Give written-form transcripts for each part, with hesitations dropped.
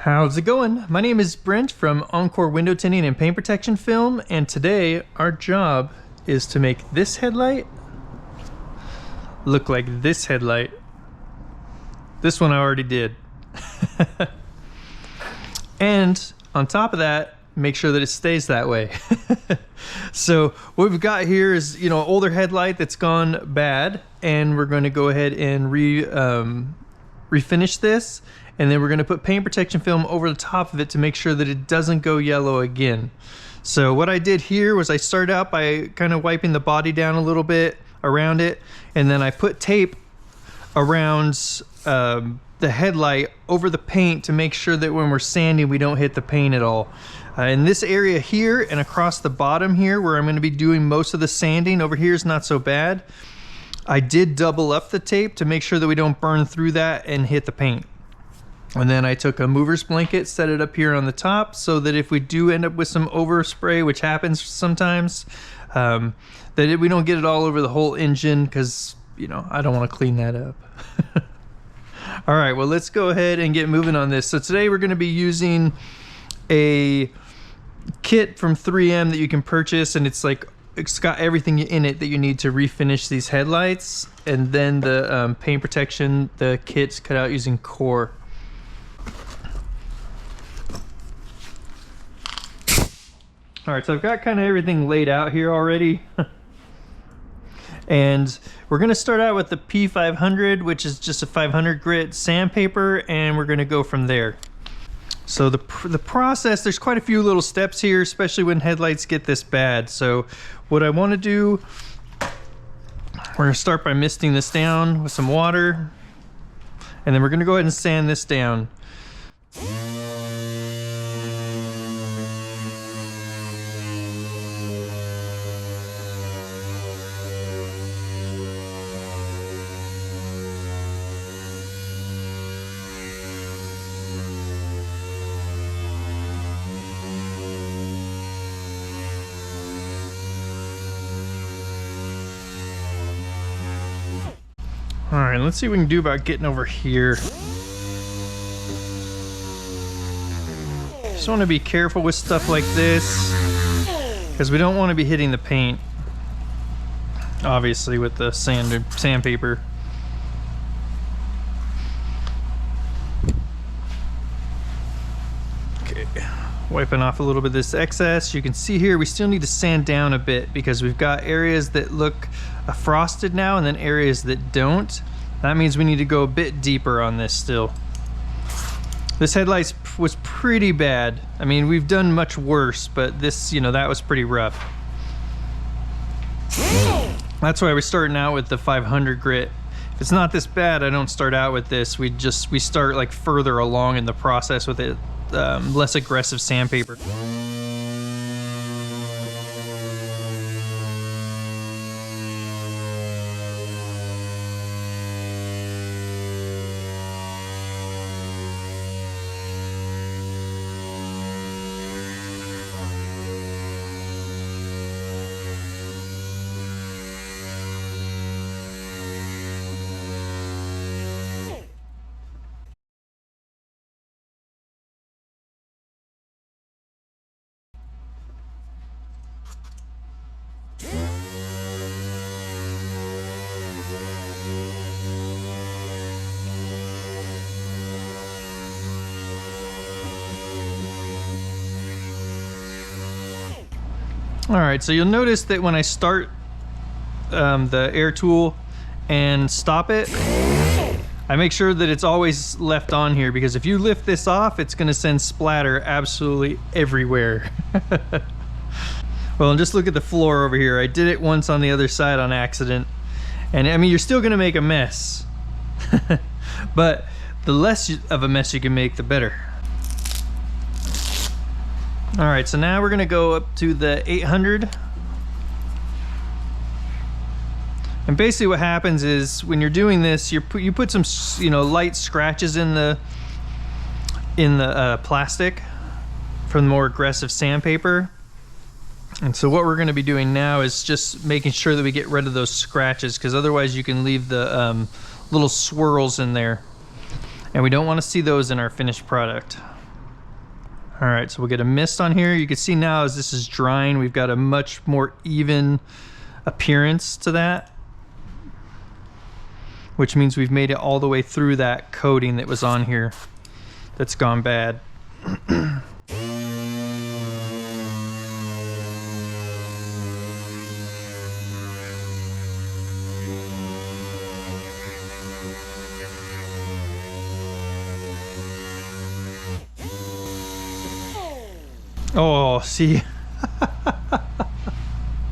How's it going? My name is Brent from Encore Window Tinting and Paint Protection Film, and today our job is to make this headlight look like this headlight. This one I already did. And on top of that, make sure that it stays that way. So what we've got here is, an older headlight that's gone bad, and we're going to go ahead and refinish this, and then we're going to put paint protection film over the top of it to make sure that it doesn't go yellow again. So what I did here was I started out by kind of wiping the body down a little bit around it, and then I put tape around the headlight over the paint to make sure that when we're sanding we don't hit the paint at all. In this area here and across the bottom here where I'm going to be doing most of the sanding, over here is not so bad. I did double up the tape to make sure that we don't burn through that and hit the paint. And then I took a mover's blanket, set it up here on the top so that if we do end up with some overspray, which happens sometimes, that we don't get it all over the whole engine, because I don't want to clean that up. All right, well, let's go ahead and get moving on this. So today we're going to be using a kit from 3M that you can purchase, and it's got everything in it that you need to refinish these headlights, and then the paint protection, the kit's cut out using Encore. All right, so I've got kind of everything laid out here already. And we're going to start out with the P500, which is just a 500 grit sandpaper, and we're going to go from there. So the process, there's quite a few little steps here, especially when headlights get this bad. So what I want to do, we're going to start by misting this down with some water, and then we're going to go ahead and sand this down. All right, let's see what we can do about getting over here. Just want to be careful with stuff like this, because we don't want to be hitting the paint, obviously, with the sandpaper. Okay, wiping off a little bit of this excess. You can see here we still need to sand down a bit, because we've got areas that look frosted now and then areas that don't. That means we need to go a bit deeper on this still. This headlight was pretty bad. I mean, we've done much worse, but this, that was pretty rough. That's why we're starting out with the 500 grit. If it's not this bad, I don't start out with this. We start further along in the process with it, less aggressive sandpaper. All right, so you'll notice that when I start the air tool and stop it, I make sure that it's always left on here, because if you lift this off, it's gonna send splatter absolutely everywhere. Well, and just look at the floor over here. I did it once on the other side on accident, and I mean, you're still gonna make a mess. But the less of a mess you can make, the better. All right, so now we're gonna go up to the 800. And basically what happens is when you're doing this, you put some light scratches in the plastic from more aggressive sandpaper. And so what we're gonna be doing now is just making sure that we get rid of those scratches, because otherwise you can leave the little swirls in there. And we don't wanna see those in our finished product. All right, so we'll get a mist on here. You can see now as this is drying, we've got a much more even appearance to that, which means we've made it all the way through that coating that was on here that's gone bad. Oh, see?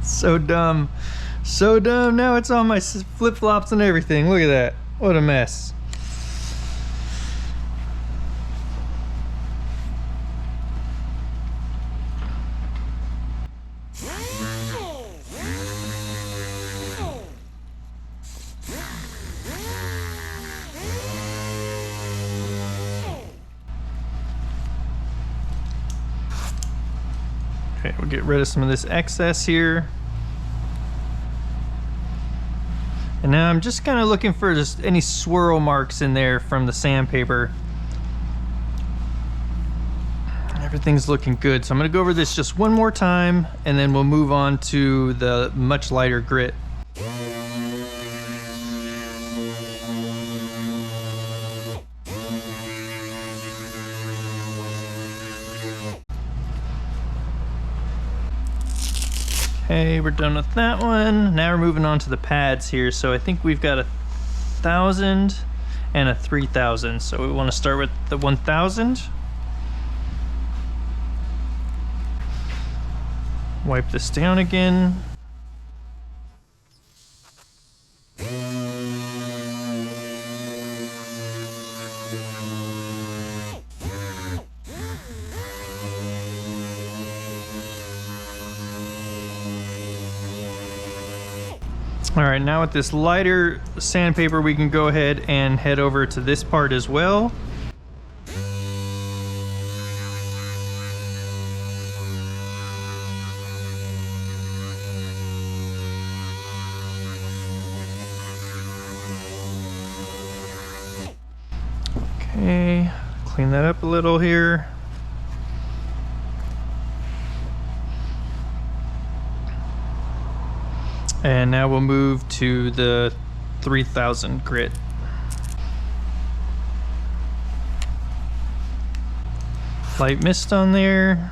So dumb. So dumb. Now it's on my flip-flops and everything. Look at that. What a mess. Okay, we'll get rid of some of this excess here. And now I'm just kind of looking for just any swirl marks in there from the sandpaper. Everything's looking good. So I'm gonna go over this just one more time and then we'll move on to the much lighter grit. Okay, we're done with that one. Now we're moving on to the pads here. So I think we've got 1,000 and 3,000. So we want to start with the 1,000. Wipe this down again. All right, now with this lighter sandpaper, we can go ahead and head over to this part as well. Okay, clean that up a little here. And now we'll move to the 3,000 grit. Light mist on there.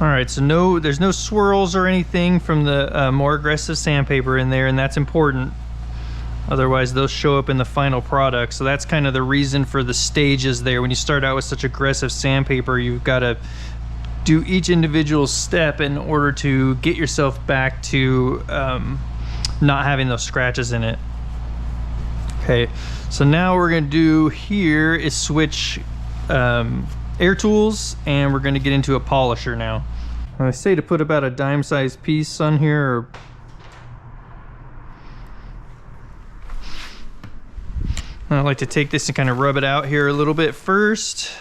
All right, so there's no swirls or anything from the more aggressive sandpaper in there, and that's important. Otherwise, those show up in the final product. So that's kind of the reason for the stages there. When you start out with such aggressive sandpaper, you've got to do each individual step in order to get yourself back to not having those scratches in it. Okay, so now what we're gonna do here is switch air tools, and we're going to get into a polisher now. I say to put about a dime-sized piece on here. I like to take this and kind of rub it out here a little bit first.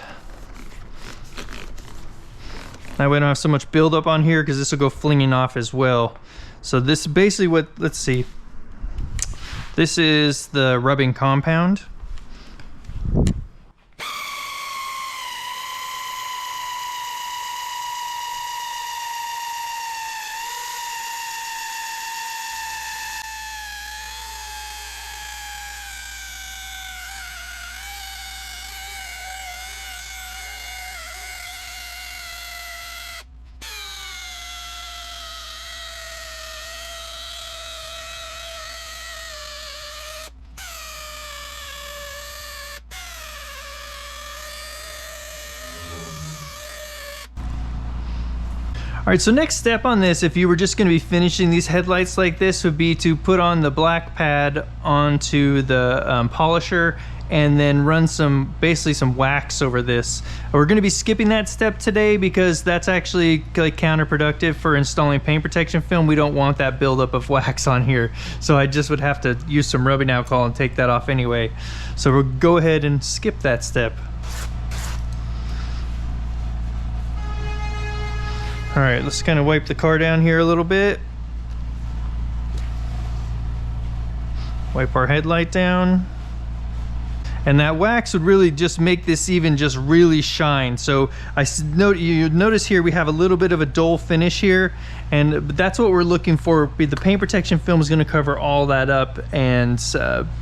That way I don't have so much buildup on here, because this will go flinging off as well. So this is basically what, let's see. This is the rubbing compound. All right, so next step on this, if you were just going to be finishing these headlights like this, would be to put on the black pad onto the polisher and then run basically some wax over this. We're going to be skipping that step today because that's actually like counterproductive for installing paint protection film. We don't want that buildup of wax on here. So I just would have to use some rubbing alcohol and take that off anyway. So we'll go ahead and skip that step. All right, let's kind of wipe the car down here a little bit. Wipe our headlight down. And that wax would really just make this even just really shine. So you notice here we have a little bit of a dull finish here, and that's what we're looking for. The paint protection film is going to cover all that up and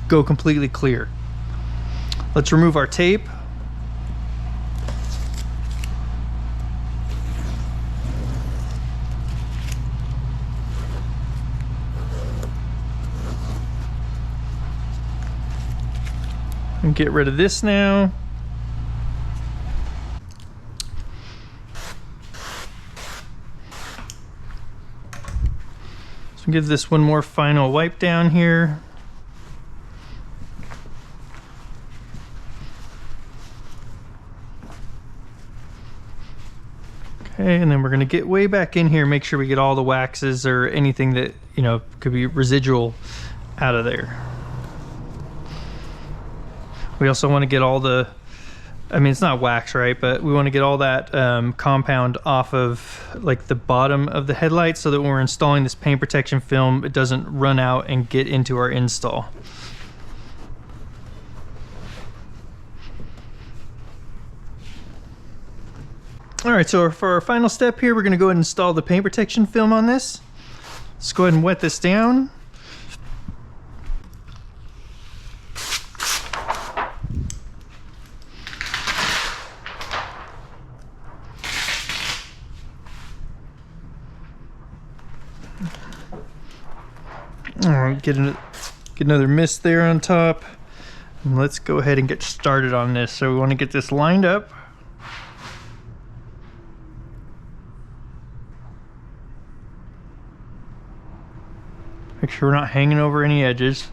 go completely clear. Let's remove our tape. And get rid of this now. So give this one more final wipe down here. Okay, and then we're gonna get way back in here, make sure we get all the waxes or anything that, you know, could be residual out of there. We also want to get all the, I mean, it's not wax, right? But we want to get all that compound off of like the bottom of the headlight so that when we're installing this paint protection film, it doesn't run out and get into our install. All right, so for our final step here, we're going to go ahead and install the paint protection film on this. Let's go ahead and wet this down. All right, get another mist there on top. And let's go ahead and get started on this. So we want to get this lined up. Make sure we're not hanging over any edges.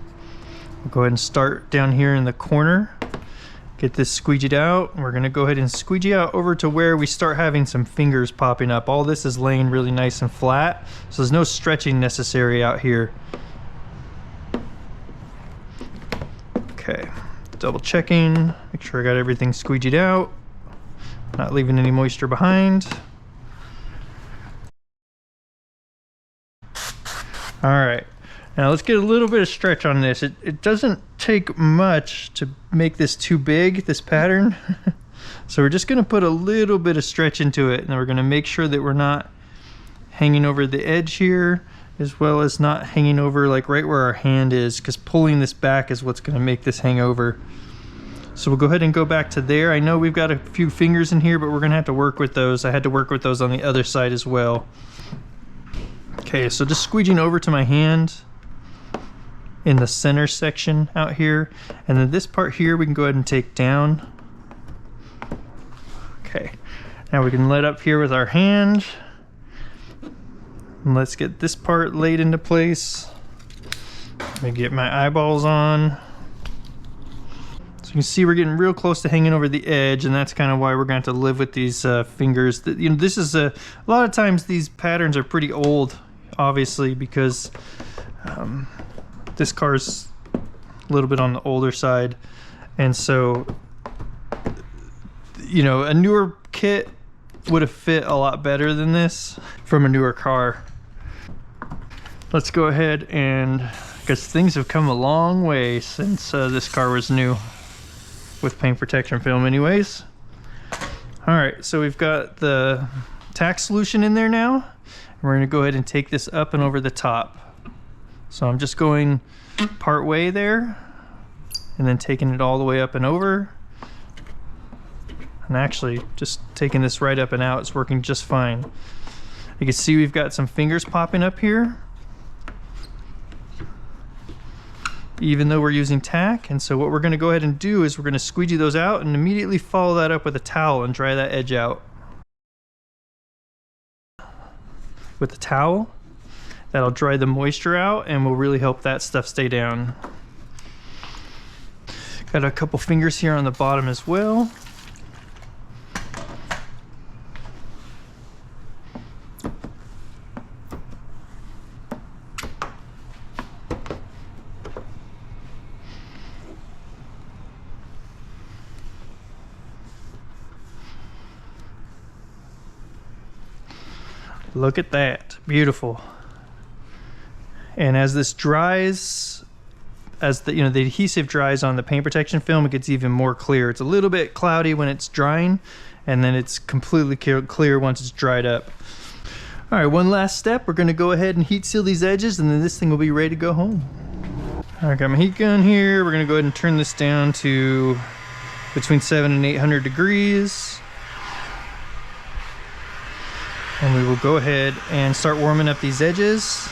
We'll go ahead and start down here in the corner. Get this squeegeed out. We're gonna go ahead and squeegee out over to where we start having some fingers popping up. All this is laying really nice and flat, so there's no stretching necessary out here. Okay, double checking, make sure I got everything squeegeed out, not leaving any moisture behind. All right, now let's get a little bit of stretch on this. It doesn't take much to make this too big, this pattern. So we're just gonna put a little bit of stretch into it, and then we're gonna make sure that we're not hanging over the edge here, as well as not hanging over like right where our hand is, because pulling this back is what's gonna make this hang over. So we'll go ahead and go back to there. I know we've got a few fingers in here, but we're gonna have to work with those. I had to work with those on the other side as well. Okay, so just squeegeeing over to my hand in the center section out here. And then this part here, we can go ahead and take down. Okay, now we can let up here with our hand. And let's get this part laid into place. Let me get my eyeballs on. So you can see we're getting real close to hanging over the edge, and that's kind of why we're going to have to live with these fingers. You know, this is a lot of times these patterns are pretty old, obviously, because this car's a little bit on the older side, and so, you know, a newer kit would have fit a lot better than this from a newer car. Let's go ahead and, because things have come a long way since this car was new with paint protection film anyways. All right, so we've got the tack solution in there now. We're gonna go ahead and take this up and over the top. So I'm just going part way there and then taking it all the way up and over. And actually just taking this right up and out, it's working just fine. You can see we've got some fingers popping up here, even though we're using tack. And so what we're gonna go ahead and do is we're gonna squeegee those out and immediately follow that up with a towel and dry that edge out. with a towel. That'll dry the moisture out and will really help that stuff stay down. Got a couple fingers here on the bottom as well. Look at that, beautiful. And as this dries, as the the adhesive dries on the paint protection film, it gets even more clear. It's a little bit cloudy when it's drying, and then it's completely clear once it's dried up. All right, one last step. We're gonna go ahead and heat seal these edges, and then this thing will be ready to go home. All right, got my heat gun here. We're gonna go ahead and turn this down to between 700 and 800 degrees. And we will go ahead and start warming up these edges.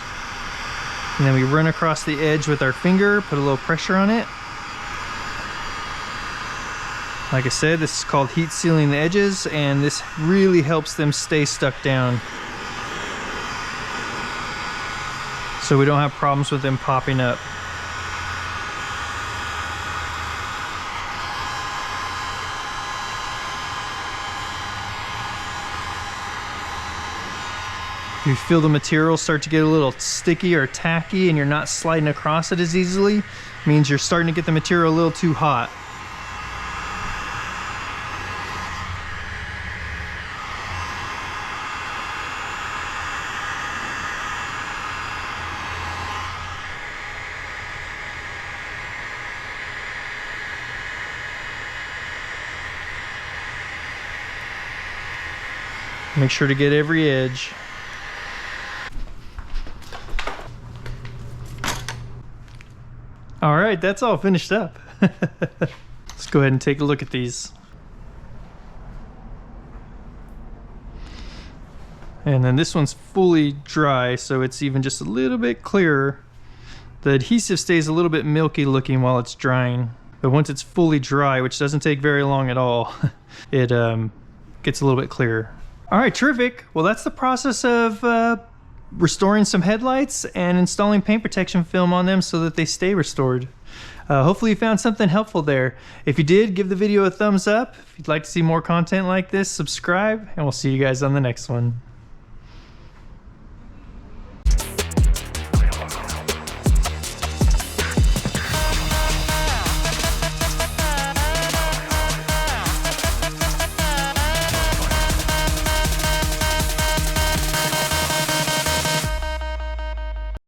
And then we run across the edge with our finger, put a little pressure on it. Like I said, this is called heat sealing the edges, and this really helps them stay stuck down, so we don't have problems with them popping up. If you feel the material start to get a little sticky or tacky and you're not sliding across it as easily, it means you're starting to get the material a little too hot. Make sure to get every edge. All right, that's all finished up. Let's go ahead and take a look at these. And then this one's fully dry, so it's even just a little bit clearer. The adhesive stays a little bit milky looking while it's drying, but once it's fully dry, which doesn't take very long at all, it gets a little bit clearer. All right, terrific. Well, that's the process of restoring some headlights and installing paint protection film on them so that they stay restored. Hopefully you found something helpful there. If you did, give the video a thumbs up. If you'd like to see more content like this, subscribe, and we'll see you guys on the next one.